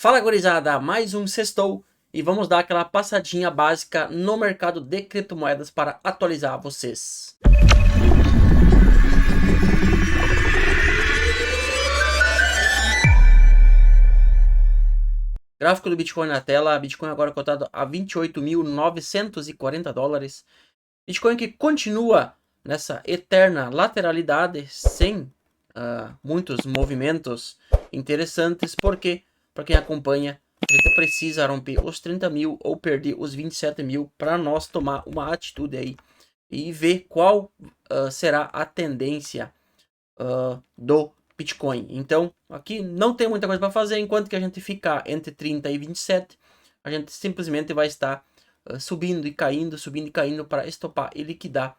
Fala, gurizada, mais um sextou e vamos dar aquela passadinha básica no mercado de criptomoedas para atualizar vocês. Gráfico do Bitcoin na tela, Bitcoin agora cotado a 28.940 dólares. Bitcoin que continua nessa eterna lateralidade sem muitos movimentos interessantes, porque, para quem acompanha, a gente precisa romper os 30 mil ou perder os 27 mil para nós tomar uma atitude aí e ver qual será a tendência do Bitcoin. Então, aqui não tem muita coisa para fazer, enquanto que a gente ficar entre 30 e 27, a gente simplesmente vai estar subindo e caindo para estopar e liquidar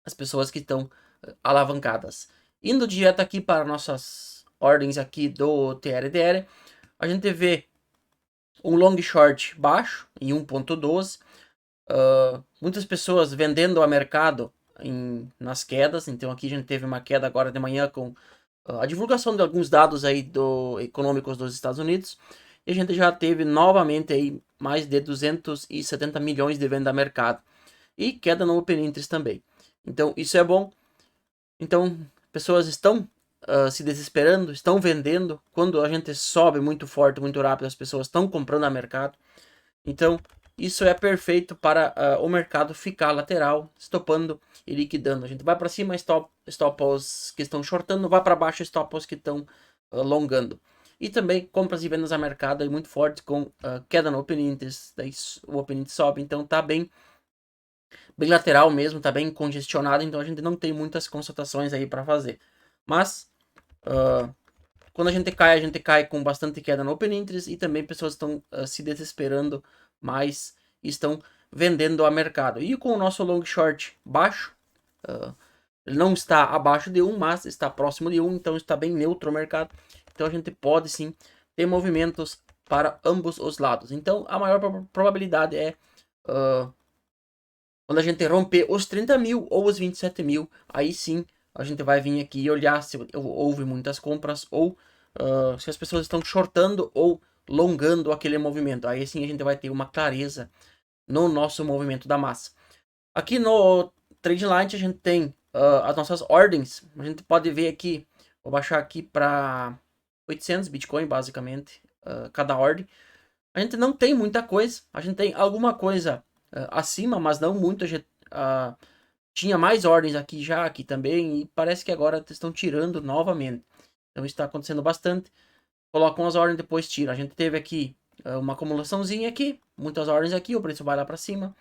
as pessoas que estão alavancadas. Indo direto aqui para nossas ordens aqui do TRDR, a gente vê um long short baixo em 1.12, muitas pessoas vendendo a mercado nas quedas. Então aqui a gente teve uma queda agora de manhã com a divulgação de alguns dados aí econômicos dos Estados Unidos, e a gente já teve novamente aí mais de 270 milhões de venda a mercado e queda no Open Interest também. Então isso é bom. Então pessoas estão se desesperando, estão vendendo. Quando a gente sobe muito forte, muito rápido, as pessoas estão comprando a mercado. Então isso é perfeito para o mercado ficar lateral, estopando e liquidando. A gente vai para cima, stopa os que estão shortando, vai para baixo, stopa os que estão longando. E também compras e vendas a mercado é muito forte, com queda no Open Interest, daí o Open Interest sobe, então tá bem lateral mesmo, tá bem congestionado, então a gente não tem muitas consultações aí para fazer. Mas quando a gente cai com bastante queda no Open Interest, e também pessoas estão se desesperando mais e estão vendendo a mercado. E com o nosso long short baixo, ele não está abaixo de 1, mas está próximo de 1, então está bem neutro o mercado. Então a gente pode sim ter movimentos para ambos os lados. Então a maior probabilidade é quando a gente romper os 30 mil ou os 27 mil, aí sim a gente vai vir aqui e olhar se houve muitas compras ou se as pessoas estão shortando ou longando aquele movimento. Aí sim a gente vai ter uma clareza no nosso movimento da massa. Aqui no TradeLight a gente tem as nossas ordens. A gente pode ver aqui, vou baixar aqui para 800 Bitcoin basicamente, cada ordem. A gente não tem muita coisa, a gente tem alguma coisa acima, mas não muito. A gente tinha mais ordens aqui já, aqui também, e parece que agora estão tirando novamente. Então isso está acontecendo bastante. Colocam as ordens, depois tiram. A gente teve aqui uma acumulaçãozinha aqui, muitas ordens aqui, o preço vai lá para cima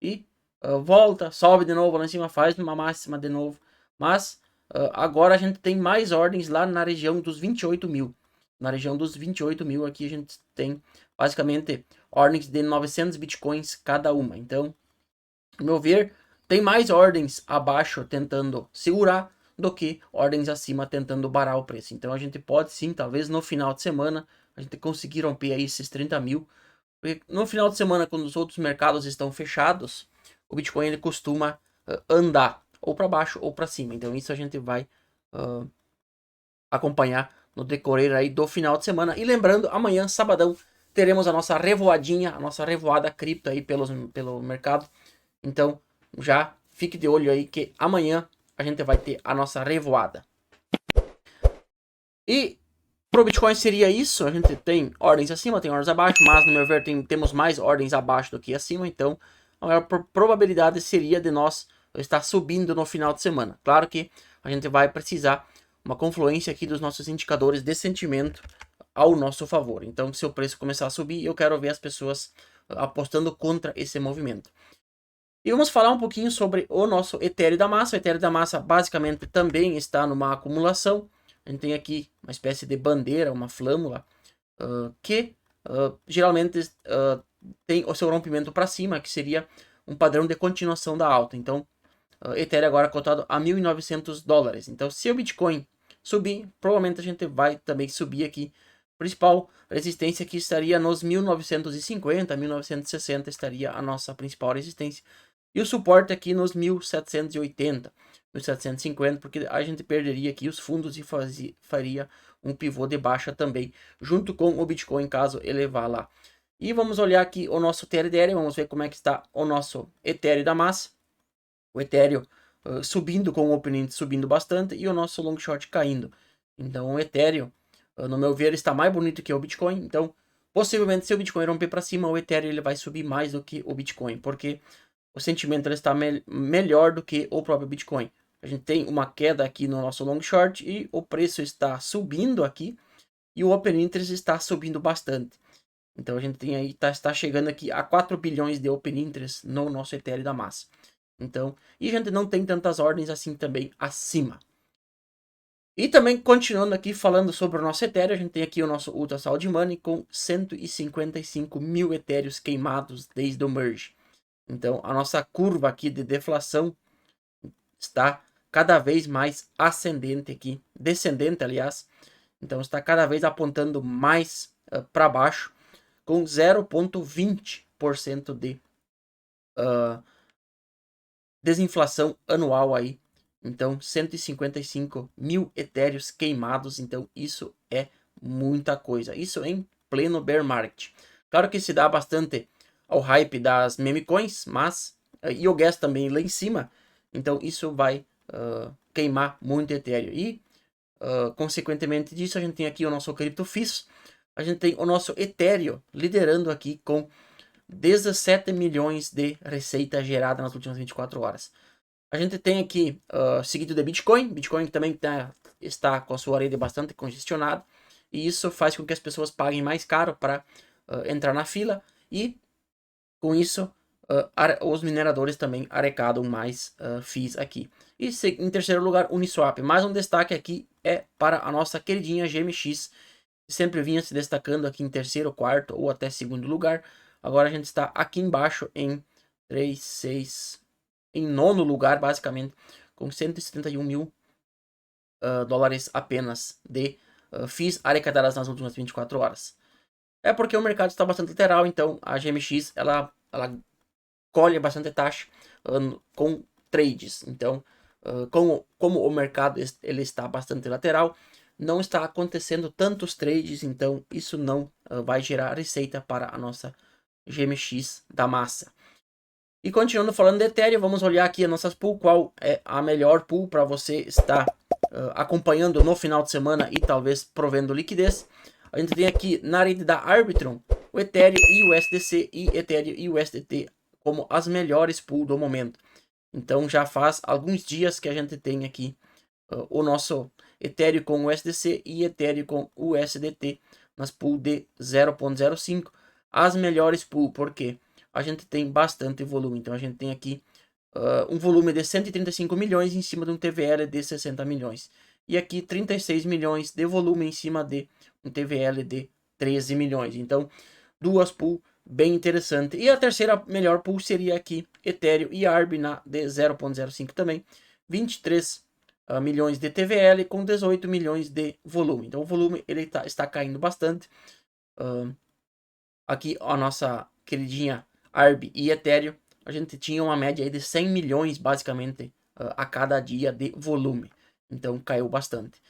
e volta, sobe de novo lá em cima, faz uma máxima de novo. Mas agora a gente tem mais ordens lá na região dos 28 mil. Na região dos 28 mil aqui a gente tem basicamente ordens de 900 bitcoins cada uma. Então, no meu ver, tem mais ordens abaixo tentando segurar do que ordens acima tentando barar o preço. Então a gente pode sim, talvez no final de semana, a gente conseguir romper aí esses 30 mil. Porque no final de semana, quando os outros mercados estão fechados, o Bitcoin ele costuma andar ou para baixo ou para cima. Então isso a gente vai acompanhar no decorrer aí do final de semana. E lembrando, amanhã, sabadão, teremos a nossa revoadinha, a nossa revoada cripto aí pelo mercado. Então já fique de olho aí que amanhã a gente vai ter a nossa revoada. E pro Bitcoin seria isso. A gente tem ordens acima, tem ordens abaixo, mas no meu ver temos mais ordens abaixo do que acima. Então a maior probabilidade seria de nós estar subindo no final de semana. Claro que a gente vai precisar uma confluência aqui dos nossos indicadores de sentimento ao nosso favor. Então se o preço começar a subir, eu quero ver as pessoas apostando contra esse movimento. E vamos falar um pouquinho sobre o nosso Ethereum da massa. O Ethereum da massa basicamente também está numa acumulação. A gente tem aqui uma espécie de bandeira, uma flâmula, que geralmente tem o seu rompimento para cima, que seria um padrão de continuação da alta. Então, Ethereum agora cotado a 1.900 dólares. Então, se o Bitcoin subir, provavelmente a gente vai também subir aqui. Principal resistência aqui estaria nos 1950, 1960 estaria a nossa principal resistência. E o suporte aqui nos 1780, 1750, porque a gente perderia aqui os fundos e faria um pivô de baixa também, junto com o Bitcoin, caso elevar lá. E vamos olhar aqui o nosso TLDR, vamos ver como é que está o nosso Ethereum da massa. O Ethereum subindo, com o Open Interest subindo bastante, e o nosso long short caindo. Então o Ethereum, no meu ver, está mais bonito que o Bitcoin. Então, possivelmente, se o Bitcoin romper para cima, o Ethereum ele vai subir mais do que o Bitcoin, porque o sentimento ele está melhor do que o próprio Bitcoin. A gente tem uma queda aqui no nosso long short e o preço está subindo aqui, e o Open Interest está subindo bastante. Então a gente tem aí, está chegando aqui a 4 bilhões de Open Interest no nosso Ethereum da massa. Então, e a gente não tem tantas ordens assim também acima. E também, continuando aqui falando sobre o nosso Ethereum, a gente tem aqui o nosso Ultra Solid Money com 155 mil Ethereums queimados desde o merge. Então, a nossa curva aqui de deflação está cada vez mais ascendente aqui, descendente, aliás. Então, está cada vez apontando mais para baixo, com 0,20% de desinflação anual aí. Então, 155 mil etéreos queimados. Então, isso é muita coisa. Isso em pleno bear market. Claro que se dá bastante ao hype das meme coins, mas e o gas também lá em cima. Então, isso vai queimar muito etéreo. E, consequentemente disso, a gente tem aqui o nosso CryptoFis. A gente tem o nosso Ethereum liderando aqui com 17 milhões de receita gerada nas últimas 24 horas. A gente tem aqui, seguido de Bitcoin. Bitcoin também está com a sua rede bastante congestionada. E isso faz com que as pessoas paguem mais caro para entrar na fila. E com isso, os mineradores também arrecadam mais fees aqui. E em terceiro lugar, Uniswap. Mais um destaque aqui é para a nossa queridinha GMX. Que sempre vinha se destacando aqui em terceiro, quarto ou até segundo lugar. Agora a gente está aqui embaixo em 3, 6, em nono lugar, basicamente, com 171 mil dólares apenas de fees arrecadadas nas últimas 24 horas. É porque o mercado está bastante lateral, então a GMX ela colhe bastante taxa com trades. Então, como o mercado ele está bastante lateral, não está acontecendo tantos trades, então isso não vai gerar receita para a nossa GMX da massa. E continuando falando de Ethereum, vamos olhar aqui as nossas pool, qual é a melhor pool para você estar acompanhando no final de semana e talvez provendo liquidez. A gente tem aqui na rede da Arbitrum, o Ethereum e o USDC e Ethereum e USDT como as melhores pool do momento. Então já faz alguns dias que a gente tem aqui o nosso Ethereum com USDC e Ethereum com USDT nas pool de 0.05. As melhores pool, porque a gente tem bastante volume. Então a gente tem aqui um volume de 135 milhões em cima de um TVL de 60 milhões. E aqui 36 milhões de volume em cima de um TVL de 13 milhões. Então, duas pool bem interessante. E a terceira melhor pool seria aqui Ethereum e ARB na de 0.05 também. 23 milhões de TVL com 18 milhões de volume. Então o volume ele está caindo bastante. Aqui a nossa queridinha ARB e Ethereum, a gente tinha uma média aí de 100 milhões basicamente a cada dia de volume. Então caiu bastante.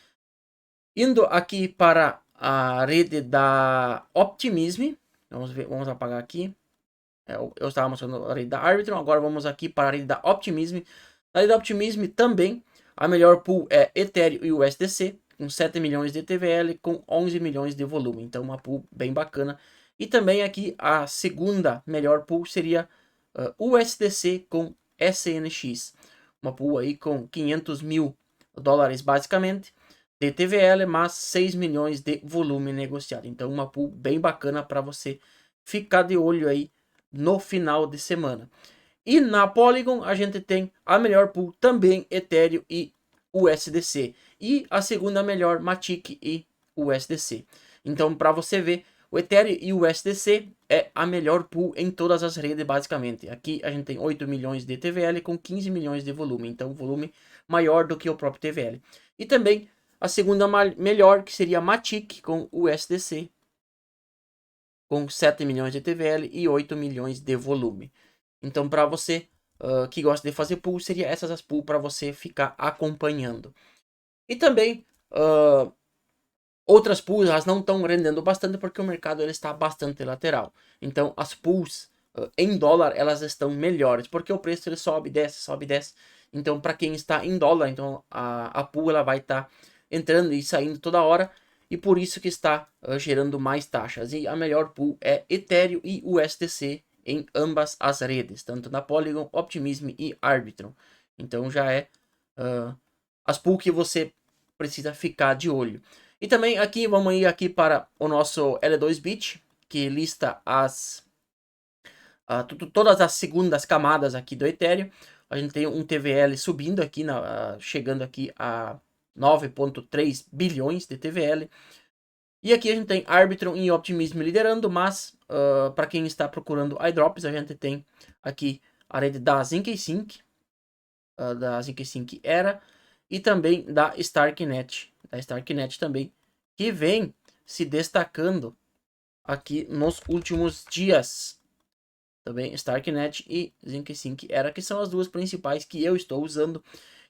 Indo aqui para a rede da Optimism, vamos apagar aqui. Eu estava mostrando a rede da Arbitrum, agora vamos aqui para a rede da Optimism. Na rede da Optimism também a melhor pool é Ethereum e USDC, com 7 milhões de TVL, com 11 milhões de volume. Então uma pool bem bacana. E também aqui a segunda melhor pool seria USDC com SNX. Uma pool aí com 500 mil dólares basicamente de TVL, mas 6 milhões de volume negociado. Então uma pool bem bacana para você ficar de olho aí no final de semana. E na Polygon a gente tem a melhor pool também Ethereum e USDC. E a segunda melhor Matic e USDC. Então para você ver, o Ethereum e o USDC é a melhor pool em todas as redes basicamente. Aqui a gente tem 8 milhões de TVL com 15 milhões de volume. Então volume maior do que o próprio TVL. E também a segunda melhor que seria Matic com USDC com 7 milhões de TVL e 8 milhões de volume. Então, para você que gosta de fazer pool, seria essas as pool para você ficar acompanhando. E também Outras pools elas não estão rendendo bastante porque o mercado ele está bastante lateral. Então as pools em dólar elas estão melhores porque o preço ele sobe, desce, sobe, desce. Então para quem está em dólar, então a pool ela vai estar entrando e saindo toda hora e por isso que está gerando mais taxas. E a melhor pool é Ethereum e USDC em ambas as redes, tanto na Polygon, Optimism e Arbitrum. Então já é as pools que você precisa ficar de olho. E também aqui, vamos ir aqui para o nosso L2Bit, que lista todas as segundas camadas aqui do Ethereum. A gente tem um TVL subindo aqui, chegando aqui a 9,3 bilhões de TVL. E aqui a gente tem Arbitrum e Optimism liderando, mas para quem está procurando iDrops, a gente tem aqui a rede da ZincSync, da ZincSync Era, e também da Starknet. Da Starknet também, que vem se destacando aqui nos últimos dias. Também Starknet e ZincSync Era, que são as duas principais que eu estou usando.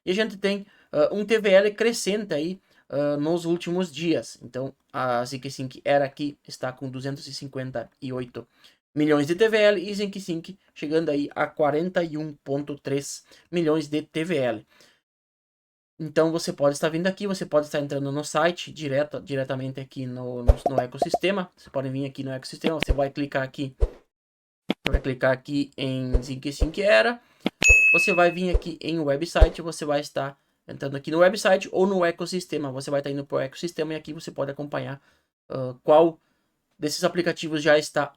E a gente tem um TVL crescente aí nos últimos dias. Então a ZincSync Era aqui está com 258 milhões de TVL e ZincSync chegando aí a 41,3 milhões de TVL. Então você pode estar vindo aqui, você pode estar entrando no site diretamente aqui no ecossistema. Você pode vir aqui no ecossistema, você vai clicar aqui em ZincSync Era. Você vai vir aqui em website, você vai estar entrando aqui no website ou no ecossistema. Você vai estar indo para o ecossistema e aqui você pode acompanhar qual desses aplicativos já está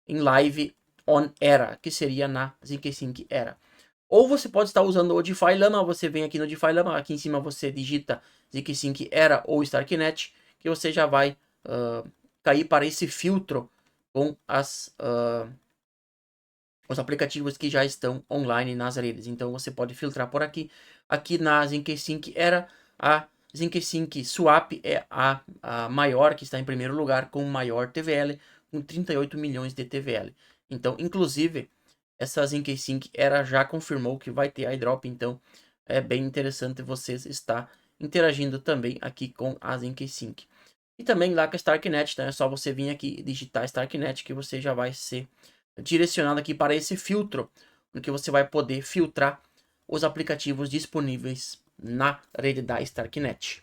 em live on Era, que seria na ZincSync Era. Ou você pode estar usando o DeFi Lama, você vem aqui no DeFi Lama, aqui em cima você digita ZincSync Era ou Starknet, que você já vai cair para esse filtro com os aplicativos que já estão online nas redes. Então você pode filtrar por aqui. Aqui na ZincSync Era, a ZincSync Swap é a maior, que está em primeiro lugar, com maior TVL, com 38 milhões de TVL. Então, inclusive, essa ZincSync Era já confirmou que vai ter iDrop, então é bem interessante vocês estar interagindo também aqui com a ZincSync. E também lá com a Starknet, então é só você vir aqui e digitar Starknet que você já vai ser direcionado aqui para esse filtro, no que você vai poder filtrar os aplicativos disponíveis na rede da Starknet.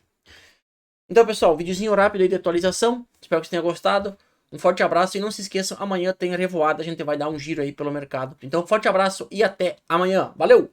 Então, pessoal, videozinho rápido aí de atualização. Espero que vocês tenham gostado. Um forte abraço e não se esqueçam, amanhã tem revoada, a gente vai dar um giro aí pelo mercado. Então, forte abraço e até amanhã. Valeu!